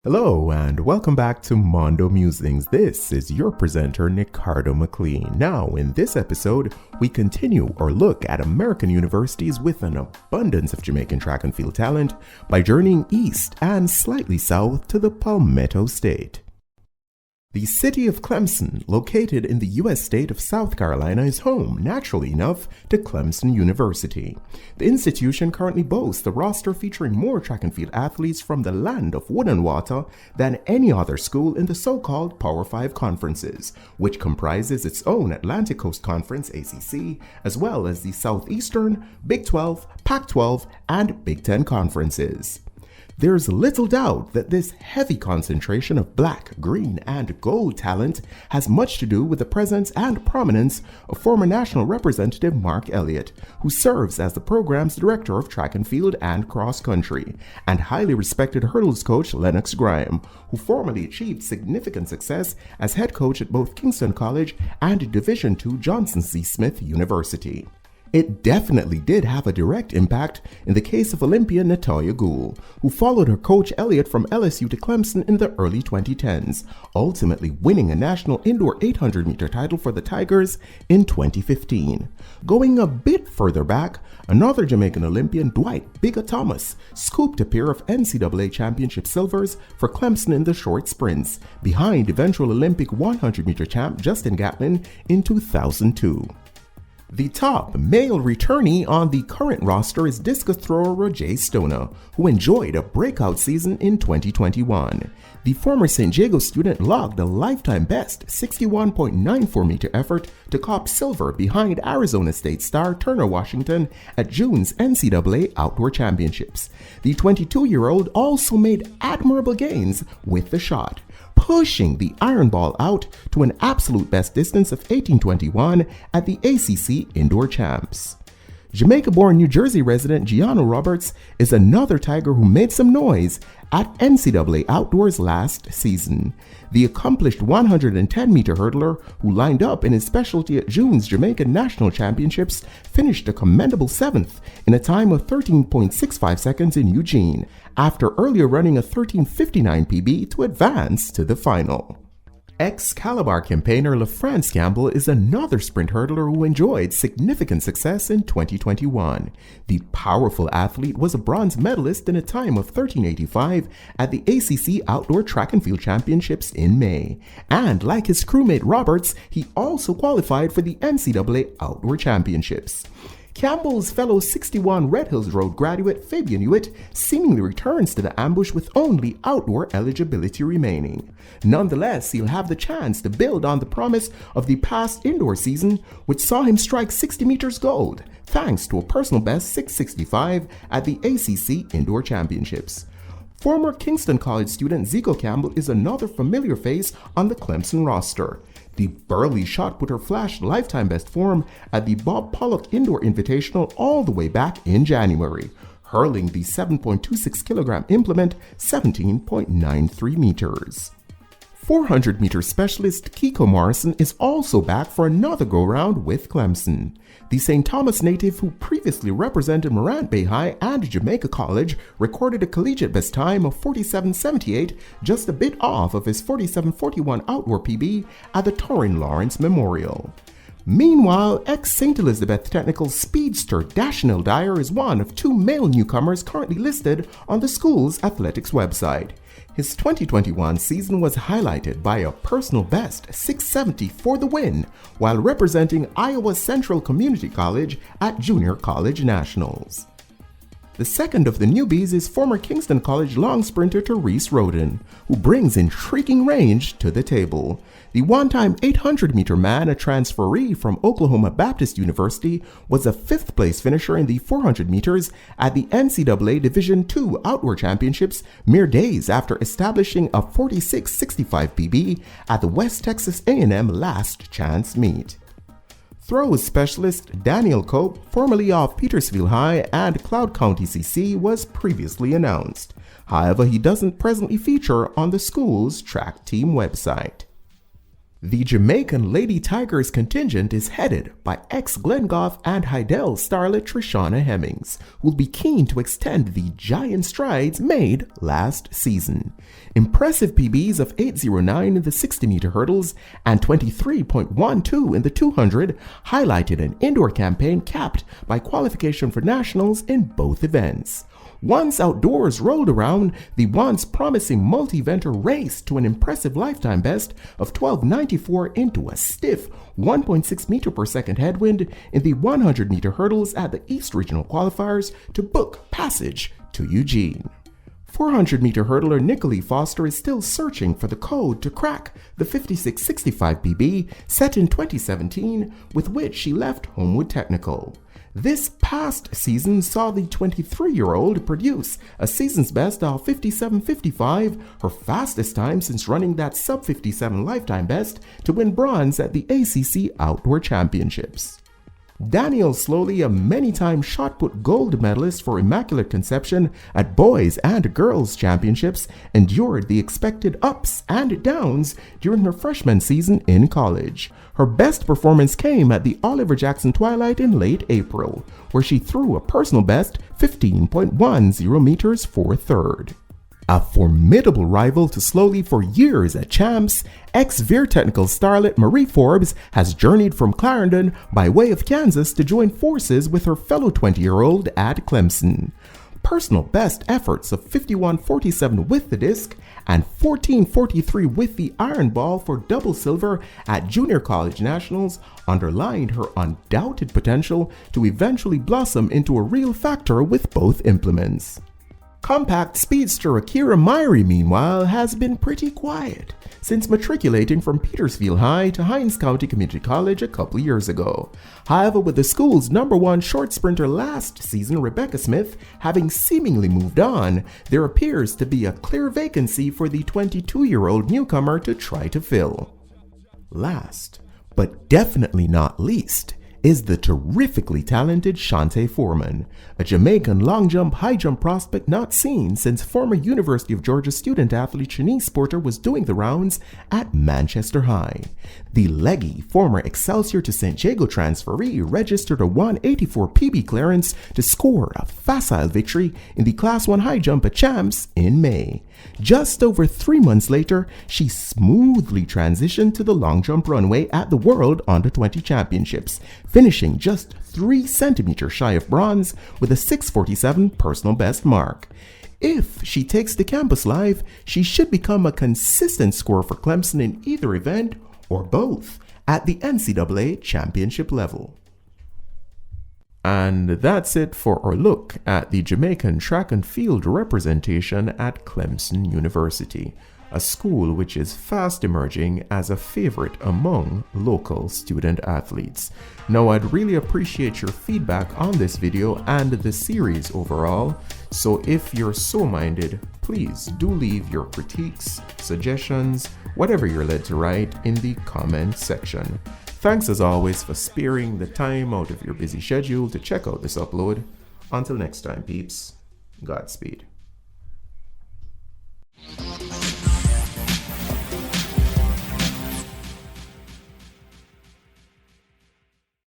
Hello and welcome back to Mondo Musings. This is your presenter, Ricardo McLean. Now, in this episode, we continue our look at American universities with an abundance of Jamaican track and field talent by journeying east and slightly south to the Palmetto State. The city of Clemson, located in the U.S. state of South Carolina, is home, naturally enough, to Clemson University. The institution currently boasts a roster featuring more track and field athletes from the land of wood and water than any other school in the so-called Power 5 conferences, which comprises its own Atlantic Coast Conference, ACC, as well as the Southeastern, Big 12, Pac-12, and Big 10 conferences. There's little doubt that this heavy concentration of black, green, and gold talent has much to do with the presence and prominence of former national representative Mark Elliott, who serves as the program's director of track and field and cross country, and highly respected hurdles coach Lennox Graham, who formerly achieved significant success as head coach at both Kingston College and Division II Johnson C. Smith University. It definitely did have a direct impact in the case of Olympian Natoya Gould, who followed her coach Elliott from LSU to Clemson in the early 2010s, ultimately winning a national indoor 800-meter title for the Tigers in 2015. Going a bit further back, another Jamaican Olympian, Dwight "Bigger" Thomas, scooped a pair of NCAA championship silvers for Clemson in the short sprints, behind eventual Olympic 100-meter champ Justin Gatlin in 2002. The top male returnee on the current roster is discus thrower Roger Stoner, who enjoyed a breakout season in 2021. The former San Diego student logged a lifetime best 61.94-meter effort to cop silver behind Arizona State star Turner Washington at June's NCAA Outdoor Championships. The 22-year-old also made admirable gains with the shot, pushing the iron ball out to an absolute best distance of 18.21 at the ACC Indoor Champs. Jamaica-born New Jersey resident Gianno Roberts is another Tiger who made some noise at NCAA Outdoors last season. The accomplished 110-meter hurdler, who lined up in his specialty at June's Jamaican National Championships, finished a commendable 7th in a time of 13.65 seconds in Eugene, after earlier running a 13:59 PB to advance to the final. Excalibur campaigner Lafrance Campbell is another sprint hurdler who enjoyed significant success in 2021. The powerful athlete was a bronze medalist in a time of 13:85 at the ACC Outdoor Track and Field Championships in May. And like his crewmate Roberts, he also qualified for the NCAA Outdoor Championships. Campbell's fellow 61 Red Hills Road graduate Fabian Hewitt seemingly returns to the ambush with only outdoor eligibility remaining. Nonetheless, he'll have the chance to build on the promise of the past indoor season, which saw him strike 60 meters gold, thanks to a personal best 6:65 at the ACC Indoor Championships. Former Kingston College student Zico Campbell is another familiar face on the Clemson roster. The burly shot putter flashed lifetime best form at the Bob Pollock Indoor Invitational all the way back in January, hurling the 7.26 kilogram implement 17.93 meters. 400-meter specialist Kiko Morrison is also back for another go-round with Clemson. The St. Thomas native, who previously represented Morant Bay High and Jamaica College, recorded a collegiate best time of 47.78, just a bit off of his 47.41 outdoor PB at the Torrin Lawrence Memorial. Meanwhile, ex-St. Elizabeth Technical speedster Dashnell Dyer is one of 2 male newcomers currently listed on the school's athletics website. His 2021 season was highlighted by a personal best 6.70 for the win, while representing Iowa Central Community College at Junior College Nationals. The second of the newbies is former Kingston College long sprinter Therese Roden, who brings intriguing range to the table. The one-time 800-meter man, a transferee from Oklahoma Baptist University, was a 5th place finisher in the 400 meters at the NCAA Division II Outdoor Championships mere days after establishing a 46.65 PB at the West Texas A&M Last Chance meet. Throws specialist Daniel Cope, formerly of Petersville High and Cloud County CC, was previously announced. However, he doesn't presently feature on the school's track team website. The Jamaican Lady Tigers contingent is headed by ex-Glengoff and Heidel starlet Shawna Hemmings, who will be keen to extend the giant strides made last season. Impressive PBs of 8.09 in the 60-meter hurdles and 23.12 in the 200 highlighted an indoor campaign capped by qualification for nationals in both events. Once outdoors rolled around, the once promising multi-eventer raced to an impressive lifetime best of 12.94 into a stiff 1.6 meter per second headwind in the 100-meter hurdles at the East Regional Qualifiers to book passage to Eugene. 400-meter hurdler Nicolette Foster is still searching for the code to crack the 56.65 PB set in 2017, with which she left Homewood Technical. This past season saw the 23-year-old produce a season's best of 57.55, her fastest time since running that sub-57 lifetime best to win bronze at the ACC Outdoor Championships. Daniel Slowly, a many-time shot put gold medalist for Immaculate Conception at Boys and Girls Championships, endured the expected ups and downs during her freshman season in college. Her best performance came at the Oliver Jackson Twilight in late April, where she threw a personal best 15.10 meters for third. A formidable rival to Slowly for years at Champs, ex-Veer Technical starlet Marie Forbes has journeyed from Clarendon by way of Kansas to join forces with her fellow 20-year-old at Clemson. Personal best efforts of 51.47 with the disc and 14.43 with the iron ball for double silver at Junior College Nationals underlined her undoubted potential to eventually blossom into a real factor with both implements. Compact speedster Akiramiri, meanwhile, has been pretty quiet since matriculating from Petersfield High to Hinds County Community College a couple years ago. However, with the school's #1 short sprinter last season, Rebecca Smith, having seemingly moved on, there appears to be a clear vacancy for the 22-year-old newcomer to try to fill. Last, but definitely not least, is the terrifically talented Shantae Foreman, a Jamaican long jump, high jump prospect not seen since former University of Georgia student athlete Shanice Porter was doing the rounds at Manchester High. The leggy former Excelsior to St. Jago transferee registered a 184 PB clearance to score a facile victory in the Class 1 high jump at Champs in May. Just over 3 months later, she smoothly transitioned to the long jump runway at the World Under-20 Championships, finishing just 3 centimeters shy of bronze with a 6.47 personal best mark. If she takes the campus live, she should become a consistent scorer for Clemson in either event or both at the NCAA championship level. And that's it for our look at the Jamaican track and field representation at Clemson University, a school which is fast emerging as a favorite among local student athletes. Now, I'd really appreciate your feedback on this video and the series overall, so if you're so minded, please do leave your critiques, suggestions, whatever you're led to write in the comment section. Thanks as always for sparing the time out of your busy schedule to check out this upload. Until next time, peeps, Godspeed.